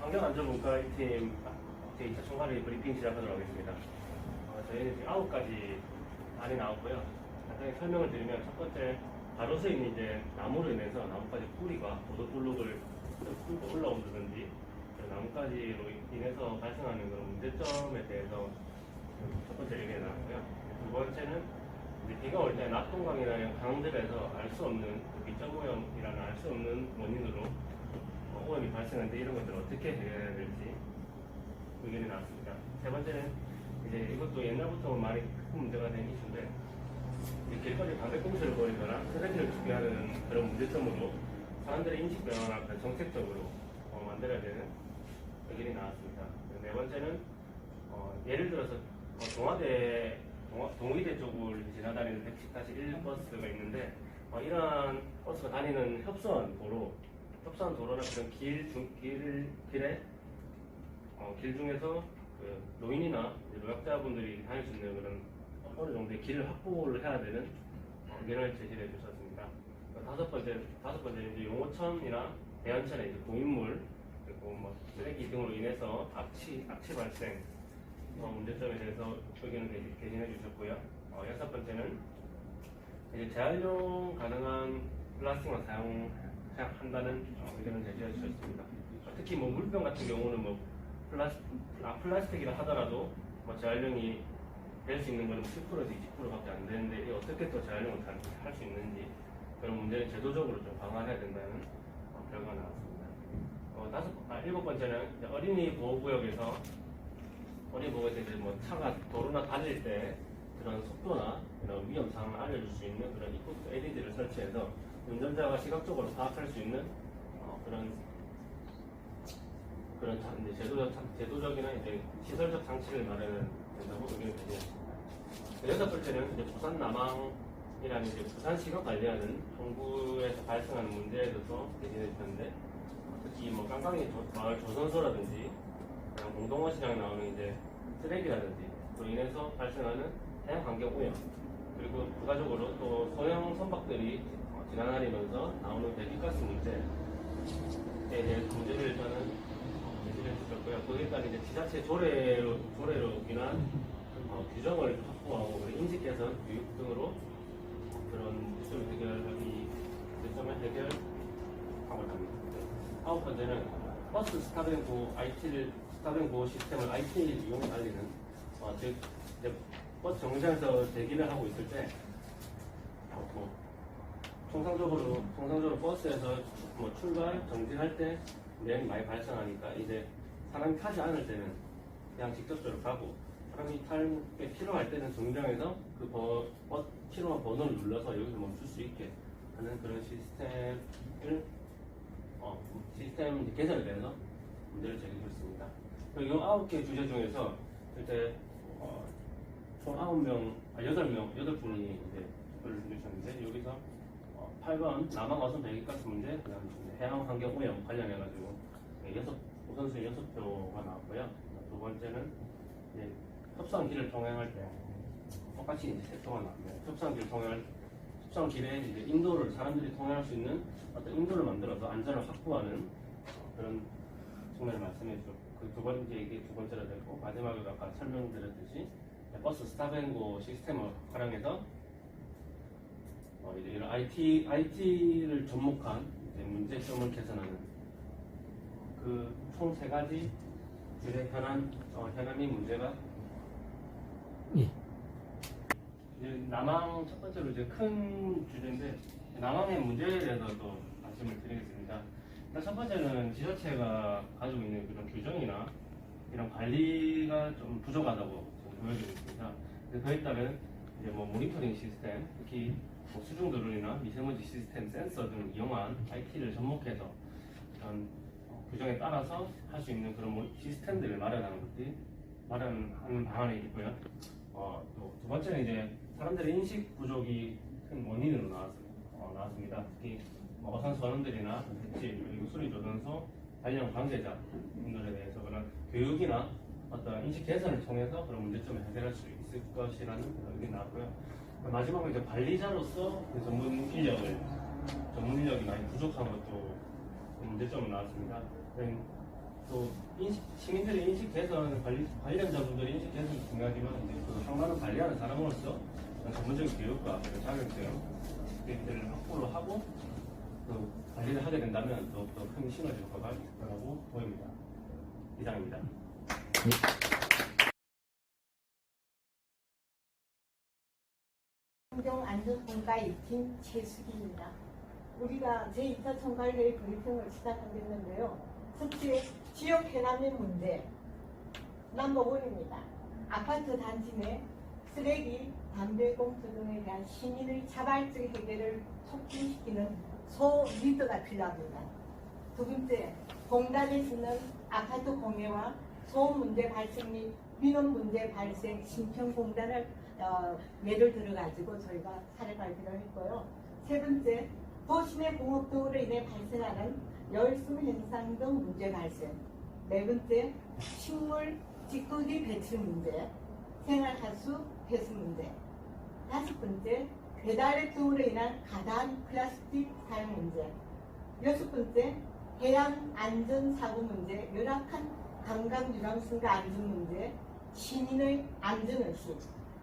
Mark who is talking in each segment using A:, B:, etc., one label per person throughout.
A: 환경안전문과팀 제2차 총괄회 브리핑 시작하도록 하겠습니다. 저희는 지금 9가지 안이 나왔고요. 간단히 설명을 드리면 첫 번째, 가로수에 있는 이제 나무로 인해서 나뭇가지 뿌리가 보도블록을 뚫고 올라온다든지 나뭇가지로 인해서 발생하는 그런 문제점에 대해서 첫 번째 얘기가 나왔고요. 두 번째는 이제 비가 올 때 낙동강이나 강들에서 알 수 없는 미적 오염이라는 알 수 없는 원인으로 오염이 발생하는데 이런 것들을 어떻게 해결해야 될지 의견이 나왔습니다. 세 번째는 이제 이것도 옛날부터 많이 큰 문제가 된 이슈인데 길거리 담배꽁초를 버리거나 쓰레기를 투기하는 그런 문제점으로 사람들의 인식 변화나 정책적으로 만들어야 되는 의견이 나왔습니다. 네 번째는 예를 들어서 동의대 쪽을 지나다니는 110-1 버스가 있는데 이러한 버스가 다니는 협소한 도로나 그런 길 중에서 그 노인이나 노약자분들이 다닐 수 있는 그런 어느 정도의 길을 확보를 해야 되는 의견을 제시해 주셨습니다. 다섯 번째는 이제 용호천이나 대한천의 이제 고인물 그리고 뭐 쓰레기 등으로 인해서 악취 발생 문제점에 대해서 의견을 개진해 주셨고요. 여섯 번째는 이제 재활용 가능한 플라스틱만 사용한다는 의견을 제시해 주셨습니다. 특히 뭐 물병 같은 경우는 뭐 플라스틱이라 하더라도 뭐 재활용이 될 수 있는 건 10%에서 20%밖에 안 되는데 이게 어떻게 또 재활용을 할 수 있는지 그런 문제를 제도적으로 좀 강화해야 된다는 결과가 나왔습니다. 일곱 번째는 어린이 보호구역에서 이제 뭐 차가 도로나 달릴 때 그런 속도나 이런 위험 상황을 알려줄 수 있는 그런 이코스 LED를 설치해서 운전자가 시각적으로 파악할 수 있는 그런 이제 제도적이나 이제 시설적 장치를 마련해야 된다고 의견을 제시했습니다. 여섯 번째는 이제 부산 남항이라는 이제 부산 시각 관리하는 정부에서 발생하는 문제에 대해서 제시해 주셨는데 특히 뭐 깡깡이 마을 조선소라든지 공동화 시장에 나오는 이제 쓰레기라든지 또 인해서 발생하는 해양 환경 오염 그리고 부가적으로 또 소형 선박들이 지나다니면서 나오는 배기가스 문제에 대해 문제를 저는 제시해 주셨고요. 거기에 따른 이제 지자체 조례로 인한 규정을 확보하고 인식 개선, 교육 등으로 그런 문제점을 해결하고 있습니다. 아홉 번째는 버스 스타뱅 보호 시스템을 IT를 이용해 달리는 즉 버스 정류장에서 대기를 하고 있을 때 통상적으로 버스에서 출발, 정지할 때 내용이 많이 발생하니까 이제 사람이 타지 않을 때는 그냥 직접적으로 가고 사람이 탈 게 필요할 때는 정류장에서 그 필요한 번호를 눌러서 여기서 멈출 수 있게 하는 그런 시스템 개선에 대해서 문제를 제기했습니다. 이 9개 주제 중에서 실제 총 8분이 이제 답변을 주셨는데 여기서 8번 남항 어선 배기가스 문제, 그다음에 해양 환경 오염 관련해가지고 우선순위 6표가 나왔고요. 두 번째는 이제 협상길을 통행할 때 똑같이 이제 3표가 나왔네요. 협상길에 이제 인도를 사람들이 통행할 수 있는 어떤 인도를 만들어서 안전을 확보하는 그런 측면을 말씀해 주셨고 이게 두 번째로 됐고 마지막으로 아까 설명드렸듯이 버스 스탑앤고 시스템을 활용해서 이제 이런 IT를 접목한 문제점을 개선하는 그 총 3가지 주제 현안이 문제가 이제 남항 첫 번째로 이제 큰 주제인데 남항의 문제에 대해서 또 말씀을 드리겠습니다. 일단 첫 번째는 지자체가 가지고 있는 그런 규정이나 이런 관리가 좀 부족하다고 보여지고 있습니다. 그에 따른 이제 뭐 모니터링 시스템, 특히 뭐 수중도로나 미세먼지 시스템, 센서 등 이용한 IT를 접목해서 규정에 따라서 할 수 있는 그런 시스템들을 마련하는 방안이 있고요. 또 두 번째는 이제 사람들의 인식 부족이 큰 원인으로 나왔습니다. 특히 어선 선원들이나 택지 그리고 수리조선소 관련 관계자 분들에 대해서 그런 교육이나 어떤 인식 개선을 통해서 그런 문제점을 해결할 수 있을 것이라는 의견이 나왔고요. 마지막으로 이제 관리자로서 전문 인력이 많이 부족한 것도 문제점으로 나왔습니다. 또 시민들의 인식 개선, 관련자분들의 인식 개선도 중요하지만 이제 그 항만을 관리하는 사람으로서 전문적인 교육과 자격증 를 확보를 하고 또 관리를 하게 된다면 더욱더 큰 시너지 효과가 있을 거라고 보입니다. 이상입니다.
B: 환경안전본가의 김채숙입니다. 우리가 제2차 총괄회의 브리핑을 시작하게 됐는데요. 첫째, 지역 해남의 문제. 넘버원입니다. 아파트 단지 내 쓰레기, 담배 공투 등에 대한 시민의 자발적 해결을 촉진시키는 소리더가 필요합니다. 두 번째, 공단에 있는 아파트 공해와 소음 문제 발생 및 민원 문제 발생 신평공단을 예를 들어가지고 저희가 사례 발표를 했고요. 세 번째, 도시 내 공업 등으로 인해 발생하는 열승 현상 등 문제 발생. 네 번째, 식물 찌꺼기 배출 문제, 생활하수 폐수 문제. 다섯 번째, 배달앱 등으로 인한 가단 플라스틱 사용 문제. 여섯 번째, 해양 안전 사고 문제, 열악한 관광 유람선과 안전 문제, 시민의 안전의식,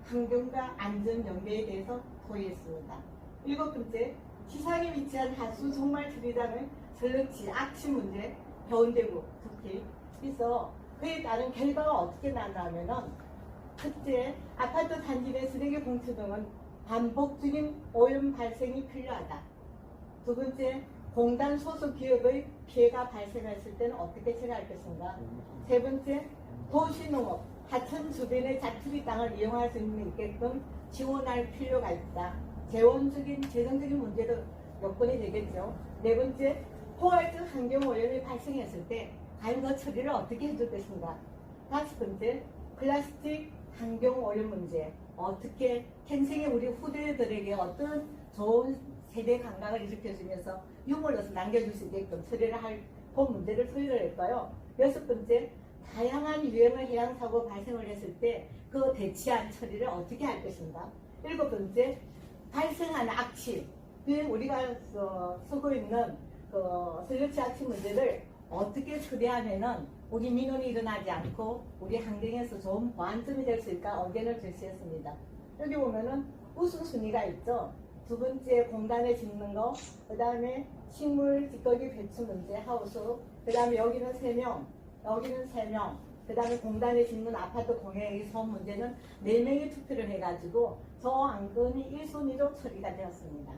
B: 환경과 안전 연계에 대해서 토의했습니다. 일곱 번째, 지상에 위치한 하수 종말 처리장의 설치 악취 문제, 해운대구 특히. 그래서 그에 따른 결과가 어떻게 나냐면은, 첫째, 아파트 단지 내 쓰레기 봉투 등은 반복적인 오염 발생이 필요하다. 두 번째, 공단 소속 기업의 피해가 발생했을 때는 어떻게 처리할 것인가. 세 번째, 도시농업, 하천 주변의 자투리 땅을 이용할 수 있게끔 지원할 필요가 있다. 재정적인 문제도 여건이 되겠죠. 네 번째, 포괄적 환경오염이 발생했을 때 과연 그 처리를 어떻게 해줄 것인가. 다섯 번째, 플라스틱 환경오염 문제, 어떻게 현생의 우리 후대들에게 어떤 좋은 세대 감각을 일으켜주면서 유물로서 남겨줄 수 있게끔 처리를 할 그 문제를 토의를 했고요. 여섯 번째, 다양한 유형의 해양사고 발생을 했을 때 그 대치한 처리를 어떻게 할 것인가. 일곱 번째, 발생한 악취, 우리가 쓰고 있는 설거지 악취 문제를 어떻게 처리하면은 우리 민원이 일어나지 않고 우리 환경에서 좋은 보완점이 될 수 있을까 의견을 제시했습니다. 여기 보면은 우선순위가 있죠. 두 번째, 공단에 짓는 거, 그 다음에 식물 찌꺼기 배출 문제, 하우스, 그 다음에 여기는 3명, 여기는 3명, 그 다음에 공단에 짓는 아파트 공해의 소음 문제는 4명이 투표를 해가지고 저 안건이 1순위로 처리가 되었습니다.